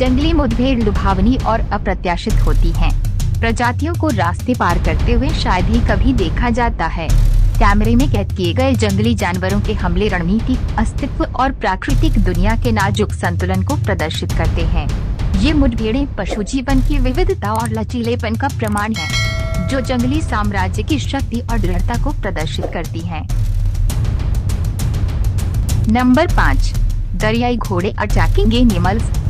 जंगली मुठभेड़ लुभावनी और अप्रत्याशित होती हैं। प्रजातियों को रास्ते पार करते हुए शायद ही कभी देखा जाता है। कैमरे में कैद किए गए जंगली जानवरों के हमले रणनीति, अस्तित्व और प्राकृतिक दुनिया के नाजुक संतुलन को प्रदर्शित करते हैं। ये मुठभेड़ें पशु जीवन की विविधता और लचीलेपन का प्रमाण है, जो जंगली साम्राज्य की शक्ति और दृढ़ता को प्रदर्शित करती हैं। नंबर 5, दरियाई घोड़े अटैकिंग एनिमल्स।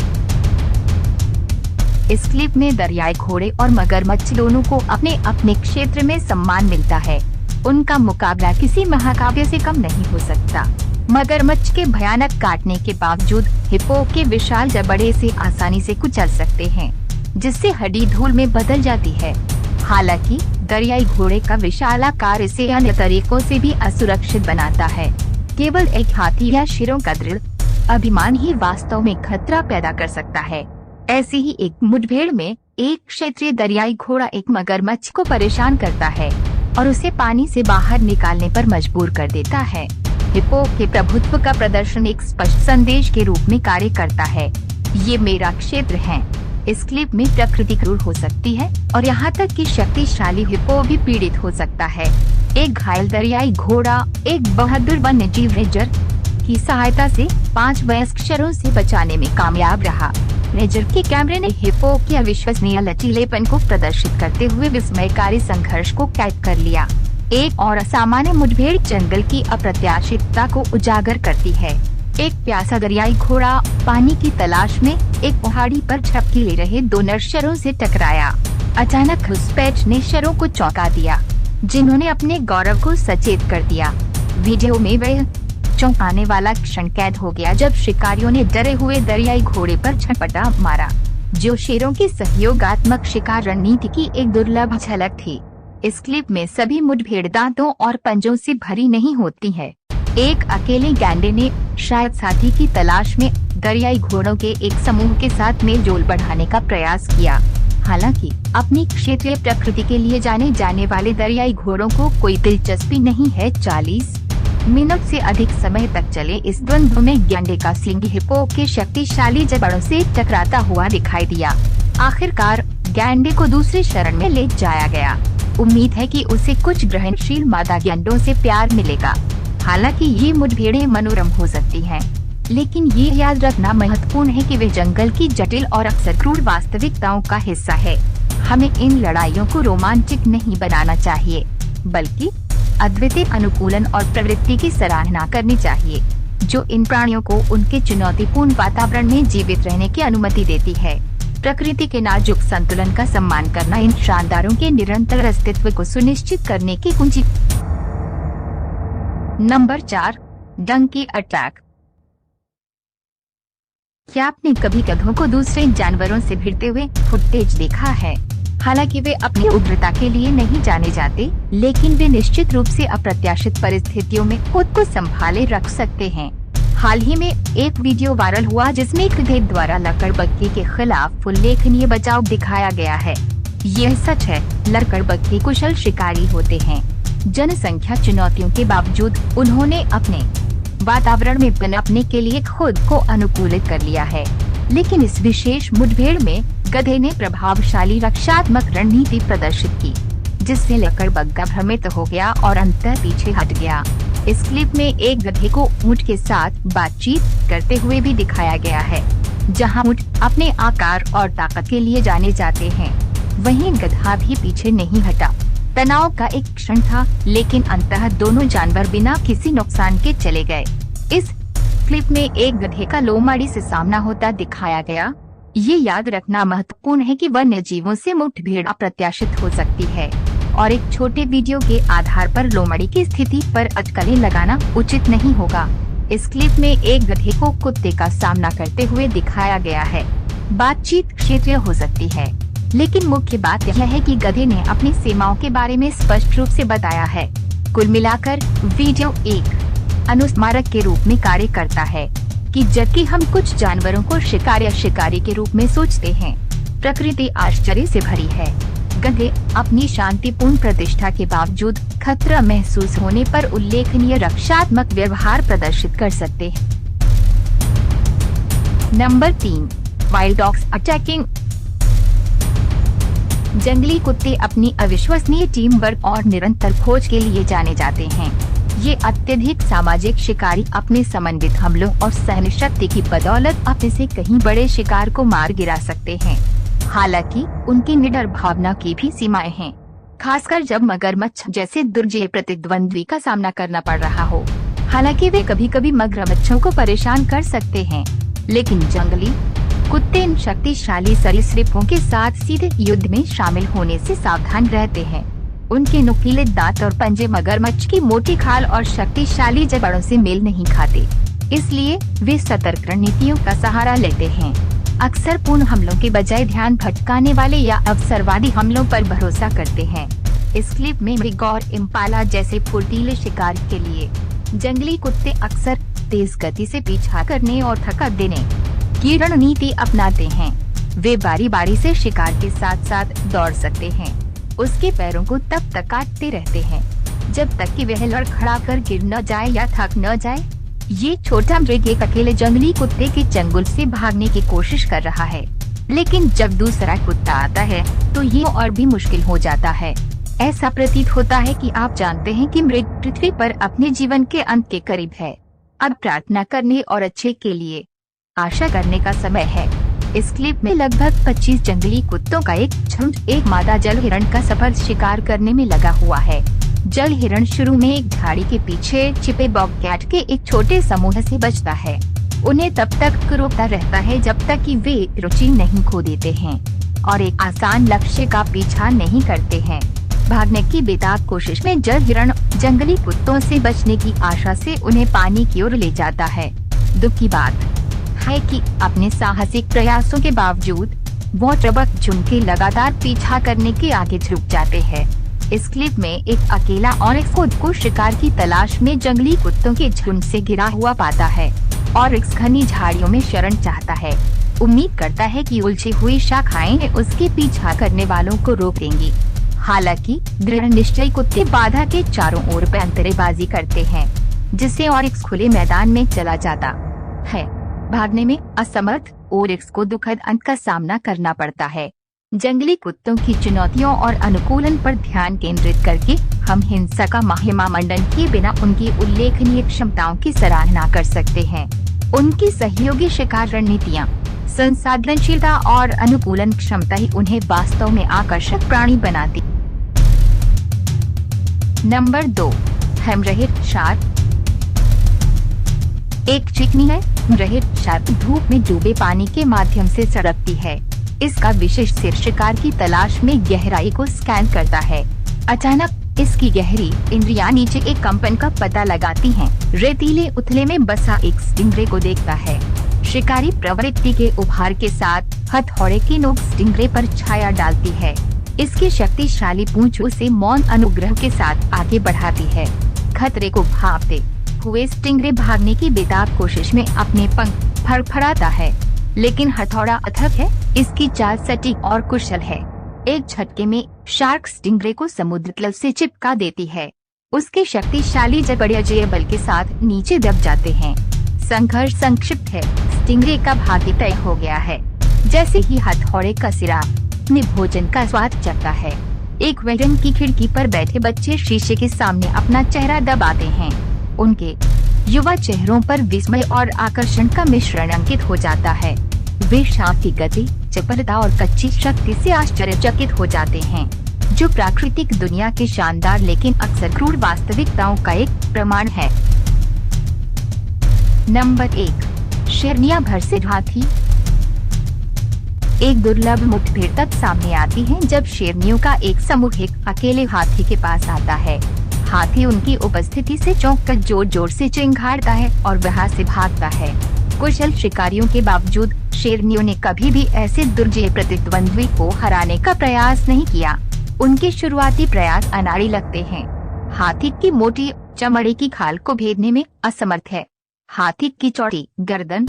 इस क्लिप में दरियाई घोड़े और मगरमच्छ दोनों को अपने अपने क्षेत्र में सम्मान मिलता है। उनका मुकाबला किसी महाकाव्य से कम नहीं हो सकता। मगरमच्छ के भयानक काटने के बावजूद हिप्पो के विशाल जबड़े से आसानी से कुचल सकते हैं, जिससे हड्डी धूल में बदल जाती है। हालांकि दरियाई घोड़े का विशाल आकार इसे अन्य तरीकों से भी असुरक्षित बनाता है। केवल एक हाथी या शेरों का दृढ़ अभिमान ही वास्तव में खतरा पैदा कर सकता है। ऐसी ही एक मुठभेड़ में एक क्षेत्रीय दरियाई घोड़ा एक मगरमच्छ को परेशान करता है और उसे पानी से बाहर निकालने पर मजबूर कर देता है। हिप्पो के प्रभुत्व का प्रदर्शन एक स्पष्ट संदेश के रूप में कार्य करता है। ये मेरा क्षेत्र है। इस क्लिप में प्रकृति क्रूर हो सकती है और यहाँ तक कि शक्तिशाली हिप्पो भी पीड़ित हो सकता है। एक घायल दरियाई घोड़ा एक बहादुर वन्यजीव रेंजर की सहायता से 5 वयस्क शेरों से बचाने में कामयाब रहा। रेंजर के कैमरे ने हिप्पो के अविश्वसनीय लचीलेपन को प्रदर्शित करते हुए विस्मयकारी संघर्ष को कैद कर लिया। एक और असामान्य मुठभेड़ जंगल की अप्रत्याशितता को उजागर करती है। एक प्यासा दरियाई घोड़ा पानी की तलाश में एक पहाड़ी पर झपकी ले रहे 2 नर शेरों से टकराया। अचानक घुसपैठ ने शेरों को चौंका दिया, जिन्होंने अपने गौरव को सचेत कर दिया। वीडियो में वह चौंकाने वाला क्षण कैद हो गया जब शिकारियों ने डरे हुए दरियाई घोड़े पर झपटा मारा, जो शेरों की सहयोगात्मक शिकार रणनीति की एक दुर्लभ झलक थी। इस क्लिप में सभी मुठभेड़ दांतों और पंजों से भरी नहीं होती है। एक अकेले गैंडे ने शायद साथी की तलाश में दरियाई घोड़ों के एक समूह के साथ मेलजोल बढ़ाने का प्रयास किया। हालांकि अपनी क्षेत्रीय प्रकृति के लिए जाने जाने वाले दरियाई घोड़ों को कोई दिलचस्पी नहीं है। 40 मिनट से अधिक समय तक चले इस द्वंद्व में गैंडे का सींग हिप्पो के शक्तिशाली जबड़ों से टकराता हुआ दिखाई दिया। आखिरकार गैंडे को दूसरे शरण में ले जाया गया। उम्मीद है कि उसे कुछ ग्रहणशील मादा गैंडों से प्यार मिलेगा। हालांकि ये मुठभेड़ें मनोरम हो सकती हैं, लेकिन ये याद रखना महत्वपूर्ण है कि वे जंगल की जटिल और अक्सर क्रूर वास्तविकताओं का हिस्सा है। हमें इन लड़ाइयों को रोमांचक नहीं बनाना चाहिए, बल्कि अद्वितीय अनुकूलन और प्रवृत्ति की सराहना करनी चाहिए, जो इन प्राणियों को उनके चुनौतीपूर्ण वातावरण में जीवित रहने की अनुमति देती है। प्रकृति के नाजुक संतुलन का सम्मान करना इन शानदारों के निरंतर अस्तित्व को सुनिश्चित करने की कुंजी। नंबर 4, डंकी अटैक। क्या आपने कभी गधों को दूसरे जानवरों से भिड़ते हुए फुटेज देखा है? हालांकि वे अपनी उग्रता के लिए नहीं जाने जाते, लेकिन वे निश्चित रूप से अप्रत्याशित परिस्थितियों में खुद को संभाले रख सकते हैं। हाल ही में एक वीडियो वायरल हुआ जिसमें एक गधे द्वारा लकड़बग्घे के खिलाफ उल्लेखनीय बचाव दिखाया गया है। यह सच है, लकड़बग्घे कुशल शिकारी होते हैं। जनसंख्या चुनौतियों के बावजूद उन्होंने अपने वातावरण में पनपने के लिए खुद को अनुकूलित कर लिया है। लेकिन इस विशेष मुठभेड़ में गधे ने प्रभावशाली रक्षात्मक रणनीति प्रदर्शित की, जिससे लकड़बग्घा भ्रमित हो गया और अंततः पीछे हट गया। इस क्लिप में एक गधे को ऊंट के साथ बातचीत करते हुए भी दिखाया गया है। जहां ऊंट अपने आकार और ताकत के लिए जाने जाते हैं, वहीं गधा भी पीछे नहीं हटा। तनाव का एक क्षण था, लेकिन अंततः दोनों जानवर बिना किसी नुकसान के चले गए। इस क्लिप में एक गधे का लोमड़ी से सामना होता दिखाया गया। ये याद रखना महत्वपूर्ण है कि वन्य जीवों से मुठभेड़ अप्रत्याशित हो सकती है और एक छोटे वीडियो के आधार पर लोमड़ी की स्थिति पर अटकलें लगाना उचित नहीं होगा। इस क्लिप में एक गधे को कुत्ते का सामना करते हुए दिखाया गया है। बातचीत क्षेत्रीय हो सकती है, लेकिन मुख्य बात यह है कि गधे ने अपनी सीमाओं के बारे में स्पष्ट रूप से बताया है। कुल मिलाकर वीडियो एक अनुस्मारक के रूप में कार्य करता है कि जबकि हम कुछ जानवरों को शिकार या शिकारी के रूप में सोचते हैं, प्रकृति आश्चर्य से भरी है। गधे अपनी शांतिपूर्ण प्रतिष्ठा के बावजूद खतरा महसूस होने पर उल्लेखनीय रक्षात्मक व्यवहार प्रदर्शित कर सकते हैं। Number 3, wild dogs attacking. जंगली कुत्ते अपनी अविश्वसनीय टीम वर्क और निरंतर खोज के लिए जाने जाते हैं। ये अत्यधिक सामाजिक शिकारी अपने समन्वित हमलों और सहन शक्ति की बदौलत अपने से कहीं बड़े शिकार को मार गिरा सकते हैं। हालांकि उनकी निडर भावना की भी सीमाएं हैं, खासकर जब मगरमच्छ जैसे दुर्जय प्रतिद्वंद्वी का सामना करना पड़ रहा हो। हालांकि वे कभी कभी मगरमच्छों को परेशान कर सकते हैं, लेकिन जंगली कुत्ते इन शक्तिशाली सरीसृपों के साथ सीधे युद्ध में शामिल होने से सावधान रहते हैं। उनके नुकीले दांत और पंजे मगरमच्छ की मोटी खाल और शक्तिशाली जबड़ों से मेल नहीं खाते, इसलिए वे सतर्क रणनीतियों का सहारा लेते हैं। अक्सर पूर्ण हमलों के बजाय ध्यान भटकाने वाले या अवसरवादी हमलों पर भरोसा करते हैं। इस क्लिप में मृग और इम्पाला जैसे फुर्तीले शिकार के लिए जंगली कुत्ते अक्सर तेज गति से पीछा करने और थका देने की रणनीति अपनाते हैं। वे बारी बारी से शिकार के साथ साथ दौड़ सकते हैं, उसके पैरों को तब तक काटते रहते हैं जब तक कि वह लड़खड़ा कर गिर न जाए या थक न जाए। ये छोटा मृग एक अकेले जंगली कुत्ते के चंगुल से भागने की कोशिश कर रहा है, लेकिन जब दूसरा कुत्ता आता है तो ये और भी मुश्किल हो जाता है। ऐसा प्रतीत होता है कि आप जानते हैं कि मृग पृथ्वी पर अपने जीवन के अंत के करीब है। अब प्रार्थना करने और अच्छे के लिए आशा करने का समय है। इस क्लिप में लगभग 25 जंगली कुत्तों का एक झुंड एक मादा जल हिरण का सफल शिकार करने में लगा हुआ है। जल हिरण शुरू में एक झाड़ी के पीछे छिपे बॉबकैट के एक छोटे समूह से बचता है। उन्हें तब तक रोकता रहता है जब तक कि वे रुचि नहीं खो देते हैं और एक आसान लक्ष्य का पीछा नहीं करते हैं। भागने की बेताब कोशिश में जल हिरण जंगली कुत्तों से बचने की आशा से उन्हें पानी की ओर ले जाता है। दुख की बात है कि अपने साहसिक प्रयासों के बावजूद वो ट्रबक झुंड के लगातार पीछा करने के आगे झुक जाते हैं। इस क्लिप में एक अकेला ऑरिक्स खुद को शिकार की तलाश में जंगली कुत्तों के झुंड से घिरा हुआ पाता है। ऑरिक्स घनी झाड़ियों में शरण चाहता है, उम्मीद करता है कि उलझी हुई शाखाएं उसके पीछा करने वालों को रोक देंगी। हालांकि दृढ़ निश्चयी कुत्ते बाधा के चारों ओर पैंतरेबाजी करते हैं, जिससे ऑरिक्स खुले मैदान में चला जाता है। भागने में असमर्थ ऑरिक्स को दुखद अंत का सामना करना पड़ता है। जंगली कुत्तों की चुनौतियों और अनुकूलन पर ध्यान केंद्रित करके हम हिंसा का महिमा मंडन किए बिना उनकी उल्लेखनीय क्षमताओं की सराहना कर सकते हैं। उनकी सहयोगी शिकार रणनीतियाँ, संसाधनशीलता और अनुकूलन क्षमता ही उन्हें वास्तव में आकर्षक प्राणी बनाती। Number 2, hammerhead shark. एक चिकनी हेमरहिट शार्क धूप में डूबे पानी के माध्यम से सड़कती है। इसका विशेष सिर शिकार की तलाश में गहराई को स्कैन करता है। अचानक इसकी गहरी इंद्रियां नीचे एक कंपन का पता लगाती हैं। रेतीले उथले में बसा एक स्टिंगरे को देखता है। शिकारी प्रवृत्ति के उभार के साथ हथौड़े की नोक स्टिंगरे पर छाया डालती है। इसकी शक्तिशाली पूंछ उसे मौन अनुग्रह के साथ आगे बढ़ाती है। खतरे को भांपते हुए स्टिंगरे भागने की बेताब कोशिश में अपने पंख फड़फड़ाता है, लेकिन हथौड़ा अथक है। इसकी चाल सटीक और कुशल है। एक झटके में शार्क स्टिंगरे को समुद्र तल से चिपका देती है। उसके शक्तिशाली जबड़े अजेय बल के साथ नीचे दब जाते हैं। संघर्ष संक्षिप्त है। स्टिंगरे का भाग्य तय हो गया है। जैसे ही हथौड़े का सिरा अपने भोजन का स्वाद चखता है, एक वैगन की खिड़की पर बैठे बच्चे शीशे के सामने अपना चेहरा दबाते हैं। उनके युवा चेहरों पर विस्मय और आकर्षण का मिश्रण अंकित हो जाता है। वे शांति, गति, चपलता और कच्ची शक्ति से आश्चर्यचकित हो जाते हैं, जो प्राकृतिक दुनिया के शानदार लेकिन अक्सर क्रूर वास्तविकताओं का एक प्रमाण है। नंबर 1, शेरनिया भर से हाथी। एक दुर्लभ मुठभेड़ तब सामने आती है जब शेरनियों का एक समूह एक अकेले हाथी के पास आता है। हाथी उनकी उपस्थिति से चौंककर जोर जोर से चिंघाड़ता है और वहां से भागता है। कुशल शिकारियों के बावजूद शेरनियों ने कभी भी ऐसे दुर्जय प्रतिद्वंद्वी को हराने का प्रयास नहीं किया। उनके शुरुआती प्रयास अनाड़ी लगते हैं। हाथी की मोटी चमड़े की खाल को भेदने में असमर्थ है। हाथी की चौड़ी गर्दन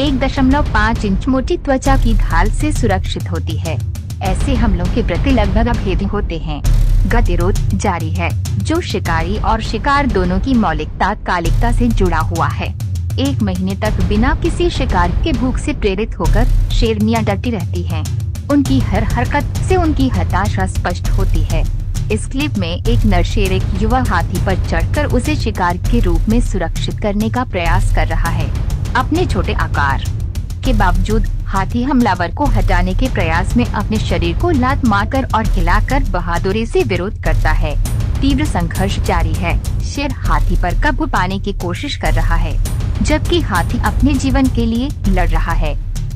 1.5 इंच मोटी त्वचा की ढाल से सुरक्षित होती है। ऐसे हमलों के प्रति लगभग अभेद्य होते हैं। गतिरोध जारी है, जो शिकारी और शिकार दोनों की मौलिक तात्कालिकता से जुड़ा हुआ है। 1 महीने तक बिना किसी शिकार के भूख से प्रेरित होकर शेरनियां डटी रहती हैं। उनकी हर हरकत से उनकी हताशा स्पष्ट होती है। इस क्लिप में एक नर शेर एक युवा हाथी पर चढ़कर उसे शिकार के रूप में सुरक्षित करने का प्रयास कर रहा है। अपने छोटे आकार के बावजूद हाथी हमलावर को हटाने के प्रयास में अपने शरीर को लात मारकर और हिलाकर बहादुरी से विरोध करता है। तीव्र संघर्ष जारी है। शेर हाथी पर काबू पाने की कोशिश कर रहा है, जबकि हाथी अपने जीवन के लिए लड़ रहा है।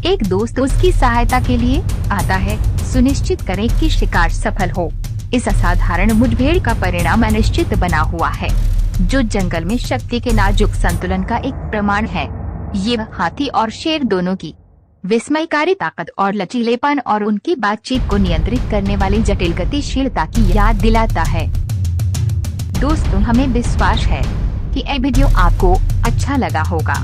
एक दोस्त उसकी सहायता के लिए आता है। सुनिश्चित करें कि शिकार सफल हो। इस असाधारण मुठभेड़ का परिणाम अनिश्चित बना हुआ है, जो जंगल में शक्ति के नाजुक संतुलन का एक प्रमाण है। ये हाथी और शेर दोनों की विस्मयकारी ताकत और लचीलेपन और उनकी बातचीत को नियंत्रित करने वाली जटिल गतिशीलता की याद दिलाता है। दोस्तों, हमें विश्वास है कि ये वीडियो आपको अच्छा लगा होगा,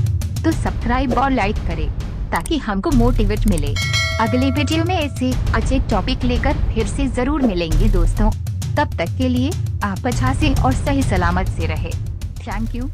तो सब्सक्राइब और लाइक करें ताकि हमको मोटिवेट मिले। अगले वीडियो में ऐसे अच्छे टॉपिक लेकर फिर से जरूर मिलेंगे दोस्तों। तब तक के लिए आप अच्छा से और सही सलामत से रहे। Thank you.